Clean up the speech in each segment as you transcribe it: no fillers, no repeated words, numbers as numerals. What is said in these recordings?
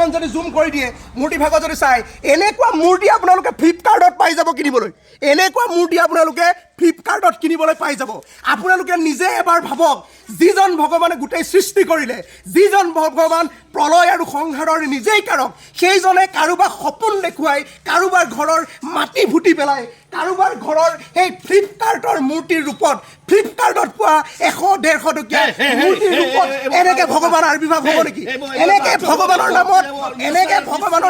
অকণমান যদি জুম কৰি দিয়ে মূৰ্তি ভাগত যদি চাই এনেকুৱা মূৰ্তি আপোনালোকে ফ্লিপকাৰ্টত পাই যাব কিনিবলৈ এনেকুৱা মূৰ্তি আপোনালোকে ফ্লিপকাৰ্টত কিনিবলৈ পাই যাব আপোনালোকে নিজে এবাৰ ভাবক যিজন ভগৱানে গোটেই সৃষ্টি কৰিলে যিজন ভগৱান প্ৰলয় আৰু সংহাৰৰ নিজেই কাৰক সেইজনে কাৰোবাক সপোন দেখুৱাই কাৰোবাৰ ঘৰৰ মাটি ফুটি পেলাই কাৰোবাৰ ঘৰৰ সেই ফ্লিপকাৰ্টৰ মূৰ্তিৰ ৰূপত ফ্লিপকাৰ্টত পোৱা 100-150 টকীয়া মূৰ্তিৰ ৰূপত এনেকৈ ভগৱানৰ আৱিৰ্ভাৱ হ'ব নেকি এনেকৈ ভগৱানৰ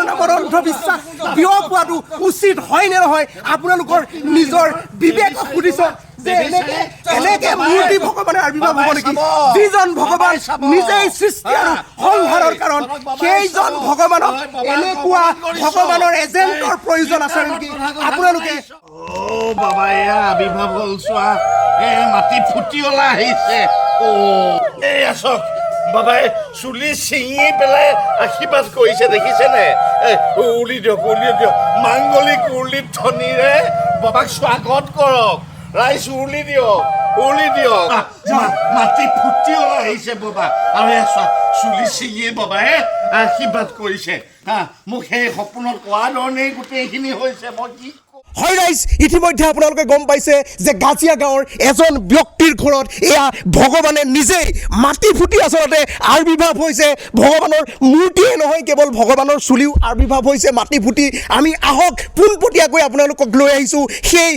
নামত অন্ধবিশ্বাস বিয়পোৱাটো উচিত হয় নে নহয় আপোনালোকৰ নিজৰ বিবেকক সুধিছক যে এনেকে মূৰ্তি ভগৱানৰ আৱিৰ্ভাৱ হ'ব নেকি যিজন ভগৱান নিজেই সৃষ্টি আৰু সংহাৰৰ কাৰণ সেইজন ভগৱানক এনেকুৱা ভগৱানৰ এজেণ্টৰ প্ৰয়োজন আছে নেকি আপোনালোকে বাবা এয়া আৱিৰ্ভাৱ হ'ল চোৱা মাটি ফুটি ওলাই আহিছে এই আছক বাবাই চুলি ছিঙি পেলাই আশীৰ্বাদ কৰিছে দেখিছেনে উলি দিয়ক মাংগলিক উৰ্লিত ধ্বনিৰে বাবাক স্বাগত কৰক ৰাইজ উৰ্লি দিয়ক মাটি ফুটি ওলাই আহিছে বাবা আৰু এয়া চোৱা চুলি ছিঙি বাবাই আশীৰ্বাদ কৰিছে মোক সেই সপোনত কোৱা ধৰণেই গোটেইখিনি হৈছে মই কি হয় ৰাইজ ইতিমধ্যে আপোনালোকে গম পাইছে যে গাজিয়া গাঁৱৰ এজন ব্যক্তিৰ ঘৰত এয়া ভগৱানে নিজেই মাটি ফুটি আচলতে আৱিৰ্ভাৱ হৈছে ভগৱানৰ মূৰ্তিয়ে নহয় কেৱল ভগৱানৰ চুলিও আৱিৰ্ভাৱ হৈছে মাটি ফুটি আমি আহক পোনপটীয়াকৈ আপোনালোকক লৈ আহিছোঁ সেই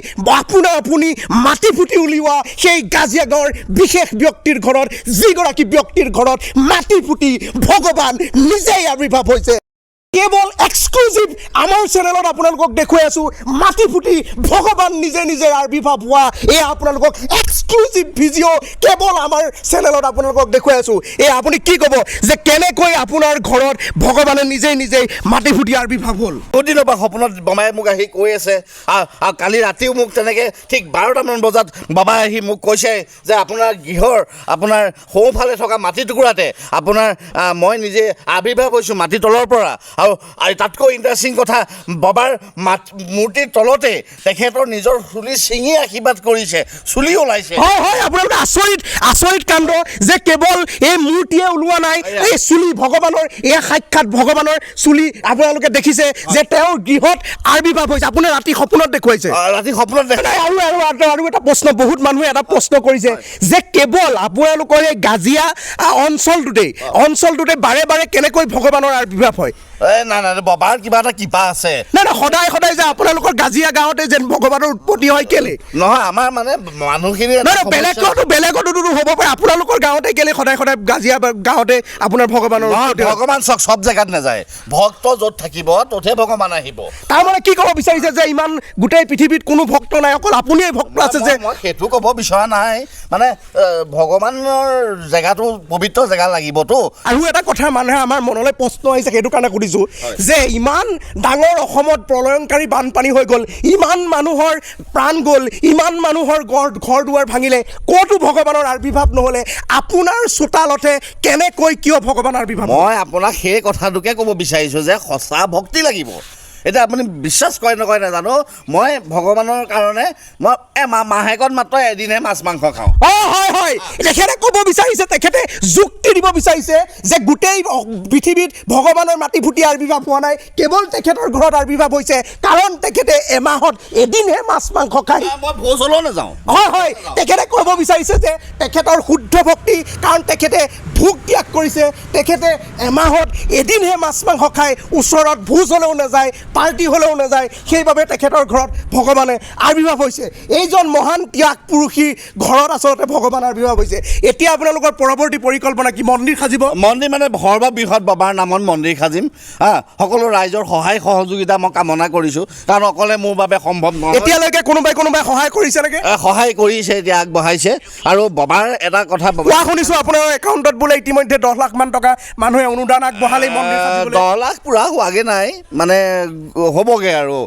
আপুনি মাটি ফুটি উলিওৱা সেই গাজিয়া গাঁৱৰ বিশেষ ব্যক্তিৰ ঘৰত যিগৰাকী ব্যক্তিৰ ঘৰত মাটি ফুটি ভগৱান নিজেই আৱিৰ্ভাৱ হৈছে কেৱল এক্সক্লুজিভ আমাৰ চেনেলত আপোনালোকক দেখুৱাই আছোঁ মাটি ফুটি ভগৱান নিজে আৱিৰ্ভাৱ হোৱা এয়া আপোনালোকক এক্সক্লুজিভ ভিডিঅ' কেৱল আমাৰ চেনেলত আপোনালোকক দেখুৱাই আছোঁ এয়া আপুনি কি ক'ব যে কেনেকৈ আপোনাৰ ঘৰত ভগৱানে নিজেই মাটি ফুটি আৱিৰ্ভাৱ হ'ল বহুদিনৰ পৰা সপোনত বাবাই মোক আহি কৈ আছে আৰু কালি ৰাতিও মোক তেনেকৈ ঠিক 12টামান বজাত বাবাই আহি মোক কৈছে যে আপোনাৰ গৃহৰ আপোনাৰ সোঁফালে থকা মাটি টুকুৰাতে আপোনাৰ মই নিজে আৱিৰ্ভাৱ হৈছোঁ মাটিৰ তলৰ পৰা আৰু তাতকৈ ইণ্টাৰেষ্টিং কথা বাবাৰ মূৰ্তিৰ তলতে তেখেতৰ নিজৰ চুলি ছিঙি আশীৰ্বাদ কৰিছে চুলি ওলাইছে হয় আপোনালোকে আচৰিত কাণ্ড যে কেৱল এই মূৰ্তিয়ে ওলোৱা নাই এই চুলি ভগৱানৰ এয়া সাক্ষাৎ ভগৱানৰ চুলি আপোনালোকে দেখিছে যে তেওঁৰ গৃহত আৱিৰ্ভাৱ হৈছে আপোনাৰ ৰাতি সপোনত দেখুৱাইছে ৰাতি সপোনত দেখাই আৰু এটা প্ৰশ্ন বহুত মানুহে এটা প্ৰশ্ন কৰিছে যে কেৱল আপোনালোকৰ এই গাজিয়া অঞ্চলটোতে বাৰে কেনেকৈ ভগৱানৰ আৱিৰ্ভাৱ হয় নাই বাবাৰ কিবা এটা কিবা আছে নাই সদায় যে আপোনালোকৰ গাজিয়া গাঁৱতে যেন ভগৱানৰ উৎপত্তি হয় কেলে নহয় আমাৰ মানে মানুহখিনি বেলেগতো হ'ব পাৰে আপোনালোকৰ গাঁৱতে কেলে সদায় গাজিয়া গাঁৱতে আপোনাৰ ভগৱান চব জেগাত নাযায় ভক্ত য'ত থাকিব ত'তহে ভগৱান আহিব তাৰমানে কি ক'ব বিচাৰিছে যে ইমান গোটেই পৃথিৱীত কোনো ভক্ত নাই অকল আপুনিয়ে ভক্ত আছে যে মই সেইটো ক'ব বিচৰা নাই মানে ভগৱানৰ জেগাটো পবিত্ৰ জেগা লাগিবতো আৰু এটা কথা মানুহে আমাৰ মনলৈ প্ৰশ্ন আহিছে সেইটো কাৰণে সুধিছোঁ যে ইমান ডাঙৰ অসমত প্ৰলয়ংকাৰী বানপানী হৈ গ'ল ইমান মানুহৰ প্ৰাণ গ'ল ইমান মানুহৰ ঘৰ দুৱাৰ ভাঙিলে ক'তো ভগৱানৰ আৱিৰ্ভাৱ নহ'লে আপোনাৰ চোতালতে কেনেকৈ কিয় ভগৱানৰ আৱিৰ্ভাৱ মই আপোনাক সেই কথাটোকে ক'ব বিচাৰিছোঁ যে সঁচা ভক্তি লাগিব এতিয়া আপুনি বিশ্বাস কৰে নকৰে নাজানো মই ভগৱানৰ কাৰণে মই মাহেকত মাত্ৰ এদিনহে মাছ মাংস খাওঁ হয় তেখেতে ক'ব বিচাৰিছে তেখেতে যুক্তি দিব বিচাৰিছে যে গোটেই পৃথিৱীত ভগৱানৰ মাটি ফুটি আৱিৰ্ভাৱ হোৱা নাই কেৱল তেখেতৰ ঘৰত আৱিৰ্ভাৱ হৈছে কাৰণ তেখেতে এমাহত এদিনহে মাছ মাংস খায় মই ভোজ হ'লেও নাযাওঁ হয় তেখেতে ক'ব বিচাৰিছে যে তেখেতৰ শুদ্ধ ভক্তি কাৰণ তেখেতে ভোগ ত্যাগ কৰিছে তেখেতে এমাহত এদিনহে মাছ মাংস খায় ওচৰত ভোজ হ'লেও নাযায় পাৰ্টি হ'লেও নাযায় সেইবাবে তেখেতৰ ঘৰত ভগৱানে আৱিৰ্ভাৱ হৈছে এইজন মহান ত্যাগ পুৰুষীৰ ঘৰত আচলতে ভগৱান আৱিৰ্ভাৱ হৈছে এতিয়া আপোনালোকৰ পৰৱৰ্তী পৰিকল্পনা কি মন্দিৰ সাজিব মন্দিৰ মানে সৰ্ববৃহৎ বাবাৰ নামত মন্দিৰ সাজিম সকলো ৰাইজৰ সহায় সহযোগিতা মই কামনা কৰিছোঁ কাৰণ অকলে মোৰ বাবে সম্ভৱ নহয় এতিয়ালৈকে কোনোবাই সহায় কৰিছে নেকি সহায় কৰিছে এতিয়া আগবঢ়াইছে আৰু বাবাৰ এটা কথা কোৱা শুনিছোঁ আপোনাৰ একাউণ্টত বোলে ইতিমধ্যে 10 লাখ মান টকা মানুহে অনুদান আগবঢ়ালেই মন্দিৰ সাজিবলৈ 10 লাখ পুৰা হোৱাগৈ নাই মানে হ'বগে আৰু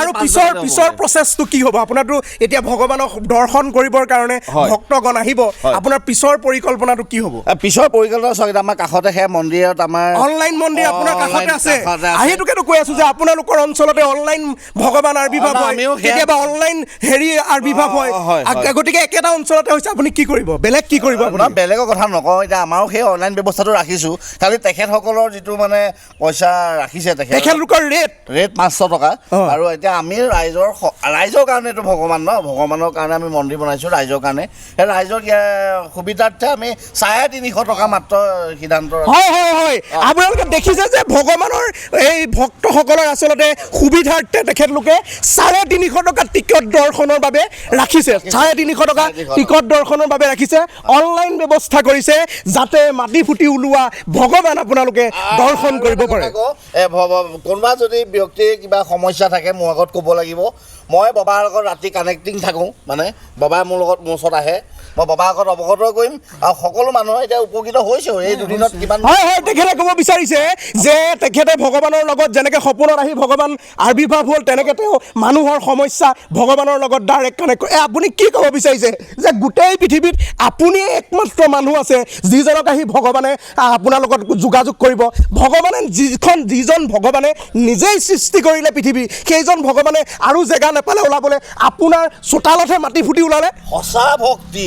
আৰু পিছৰ প্ৰচেছটো কি হ'ব আপোনাৰতো এতিয়া ভগৱানক দৰ্শন কৰিবৰ কাৰণে ভক্তগণ আহিব আপোনাৰ পিছৰ পৰিকল্পনাটো কি হ'ব পিছৰ পৰিকল্পনা চাওক আমাৰ কাষতে সেই মন্দিৰত আমাৰ অনলাইন মন্দিৰ আপোনাৰ কাষতে আছে আহিটোকেতো কৈ আছো যে আপোনালোকৰ অঞ্চলতে অনলাইন ভগৱান আবিৰ্ভাৱ হয় কেতিয়াবা অনলাইন হেৰি আবিৰ্ভাৱ হয় গতিকে একেটা অঞ্চলতে হৈছে আপুনি কি কৰিব বেলেগ কি কৰিব আপোনাৰ বেলেগৰ কথা নকওঁ এতিয়া আমাৰো সেই অনলাইন ব্যৱস্থাটো ৰাখিছোঁ খালি তেখেতসকলৰ যিটো মানে পইচা ৰাখিছে তেখেতলোকৰ ৰেট 500 টকা আৰু এতিয়া আমি ৰাইজৰ কাৰণে এইটো ভগৱান ন ভগৱানৰ কাৰণে আমি মন্দিৰ বনাইছোঁ ৰাইজৰ কাৰণে সেই ৰাইজৰ সুবিধাৰ্থে আমি 350 টকা মাত্ৰ সিদ্ধান্ত হয় আপোনালোকে দেখিছে যে ভগৱানৰ এই ভক্তসকলৰ আচলতে সুবিধাৰ্থে তেখেতলোকে 350 টকা টিকট দৰ্শনৰ বাবে ৰাখিছে 350 টকা টিকট দৰ্শনৰ বাবে ৰাখিছে অনলাইন ব্যৱস্থা কৰিছে যাতে মাটি ফুটি ওলোৱা ভগৱান আপোনালোকে দৰ্শন কৰিব পাৰে কোনোবা যদি ব্যক্তিৰ কিবা সমস্যা থাকে মোৰ আগত ক'ব লাগিব মই বাবাৰ লগত ৰাতি কানেক্টিং থাকোঁ মানে বাবাই মোৰ ওচৰত আহে মই বাবাৰ আগত অৱগত কৰিম আৰু সকলো মানুহ এতিয়া উপকৃত হৈছেও এই দুদিনত কিমান হয় তেখেতে ক'ব বিচাৰিছে যে তেখেতে ভগৱানৰ লগত যেনেকৈ সপোনত আহি ভগৱান আবিৰ্ভাৱ হ'ল তেনেকৈ তেওঁ মানুহৰ সমস্যা ভগৱানৰ লগত ডাইৰেক্ট কানেক্ট কৰে আপুনি কি ক'ব বিচাৰিছে যে গোটেই পৃথিৱীত আপুনি একমাত্ৰ মানুহ আছে যিজনক আহি ভগৱানে আপোনাৰ লগত যোগাযোগ কৰিব ভগৱানে যিজন ভগৱানে নিজেই সৃষ্টি কৰিলে পৃথিৱী সেইজন ভগৱানে আৰু জেগা নেপালে ওলাবলৈ আপোনাৰ চোতালতহে মাটি ফুটি ওলালে সঁচা ভক্তি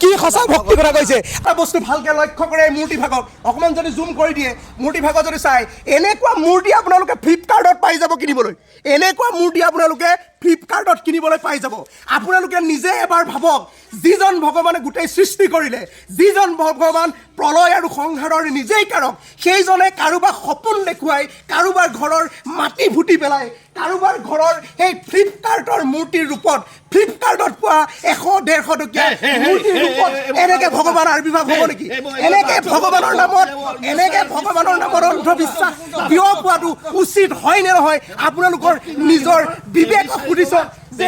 কি সঁচা ভক্তি কথা কৈছে এটা বস্তু ভালকে লক্ষ্য কৰে মূৰ্তি ভাগক অকণমান যদি জুম কৰি দিয়ে মূৰ্তি ভাগত যদি চাই এনেকুৱা মূৰ্তি আপোনালোকে ফ্লিপকাৰ্টত পাই যাব কিনিবলৈ এনেকুৱা মূৰ্তি আপোনালোকে ফ্লিপকাৰ্টত কিনিবলৈ পাই যাব আপোনালোকে নিজে এবাৰ ভাবক যিজন ভগৱানে গোটেই সৃষ্টি কৰিলে যিজন ভগৱান প্ৰলয় আৰু সংহাৰৰ নিজেই কাৰক সেইজনে কাৰোবাক সপোন দেখুৱাই কাৰোবাৰ ঘৰৰ মাটি ফুটি পেলাই কাৰোবাৰ ঘৰৰ সেই ফ্লিপকাৰ্টৰ মূৰ্তিৰ ৰূপত ফ্লিপকাৰ্টত পোৱা 100-150 টকীয়া মূৰ্তিৰ ৰূপত এনেকৈ ভগৱান আবিৰ্ভাৱ হ'ব নেকি এনেকৈ ভগৱানৰ নামত অন্ধবিশ্বাস কিয় পোৱাটো উচিত হয় নে নহয় আপোনালোকৰ নিজৰ বিবেকক সুধিছক যে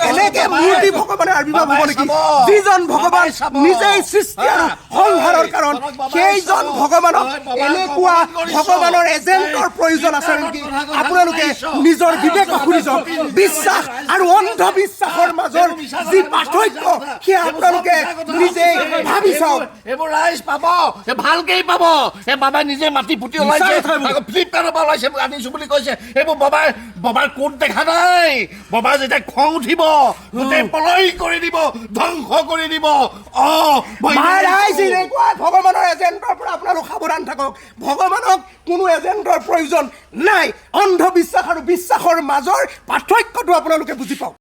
এনেকে মূৰ্তি ভগৱানে আবিৰ্ভাৱ হ'ব নেকি যিজন ভগৱান নিজেই সৃষ্টি আৰু সংহাৰৰ কাৰণ সেইজন ভগৱানক এনেকুৱা ভগৱানৰ এজেণ্টৰ প্ৰয়োজন আছে নেকি আপোনালোকে নিজৰ বিবেকক সুধিছক বিশ্বাস আৰু অন্ধবিশ্বাসৰ মাজৰ যি পাৰ্থক্য সেয়া আপোনালোকে নিজে ভাবি চাওক এইবোৰ ৰাইজ পাব ভালকেই পাব এই বাবাই নিজে মাটি ফুটি ওলাইছে ফ্লিপকাৰ্টৰ পৰা ওলাইছে আনিছোঁ বুলি কৈছে এইবোৰ বাবাৰ কোট দেখা নাই বাবা যেতিয়া খং উঠিব গোটেই পলয় কৰি দিব ধ্বংস কৰি দিব ভগৱানৰ এজেণ্টৰ পৰা আপোনালোক সাৱধান থাকক ভগৱানক কোনো এজেণ্টৰ প্ৰয়োজন নাই অন্ধবিশ্বাস আৰু বিশ্বাসৰ মাজৰ পাৰ্থক্যটো আপোনালোকে বুজি পাওক